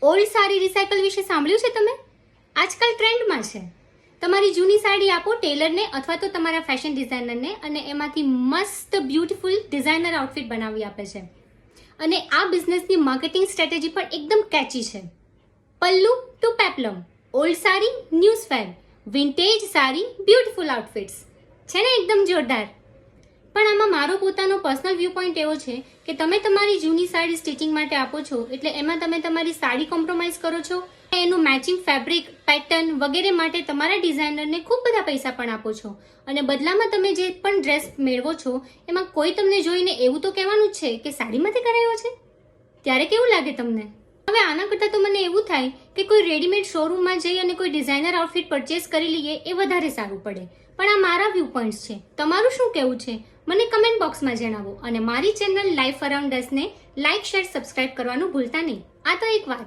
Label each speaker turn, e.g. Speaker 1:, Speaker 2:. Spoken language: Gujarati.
Speaker 1: ઓલ્ડ સાડી રિસાયકલ વિશે સાંભળ્યું છે તમે? આજકાલ ટ્રેન્ડમાં છે. તમારી જૂની સાડી આપો ટેલરને અથવા તો તમારા ફેશન ડિઝાઇનરને અને એમાંથી મસ્ત બ્યુટીફુલ ડિઝાઇનર આઉટફિટ બનાવી આપે છે. અને આ બિઝનેસની માર્કેટિંગ સ્ટ્રેટેજી પણ એકદમ કેચી છે. Pallu to peplum, old sari new swag, vintage sari beautiful outfits છે ને એકદમ જોરદાર. પણ આમાં મારો પોતાનો પર્સનલ વ્યૂ પોઈન્ટ એવો છે કે તમે તમારી જૂની સાડી સ્ટિચિંગ માટે આપો છો એટલે એમાં તમે તમારી સાડી કોમ્પ્રોમાઇઝ કરો છો, એનું મેચિંગ ફેબ્રિક, પેટર્ન વગેરે માટે તમારા ડિઝાઇનરને ખૂબ બધા પૈસા પણ આપો છો અને બદલામાં તમે જે પણ ડ્રેસ મેળવો છો એમાં કોઈ તમને જોઈને એવું તો કહેવાનું જ છે કે સાડીમાંથી કરાયો છે. ત્યારે કેવું લાગે તમને? હવે આના કરતાં તો મને એવું થાય કે કોઈ રેડીમેડ શોરૂમમાં જઈ અને કોઈ ડિઝાઇનર આઉટફિટ પરચેસ કરી લઈએ એ વધારે સારું પડે. પણ આ મારા વ્યૂ પોઈન્ટ્સ છે. તમારું શું કહેવું છે મને કમેન્ટ બોક્સમાં જણાવો અને મારી ચેનલ લાઈફ અરાઉન્ડ અસને લાઈક, શેર, સબસ્ક્રાઇબ કરવાનું ભૂલતા નહીં. આ તો એક વાત.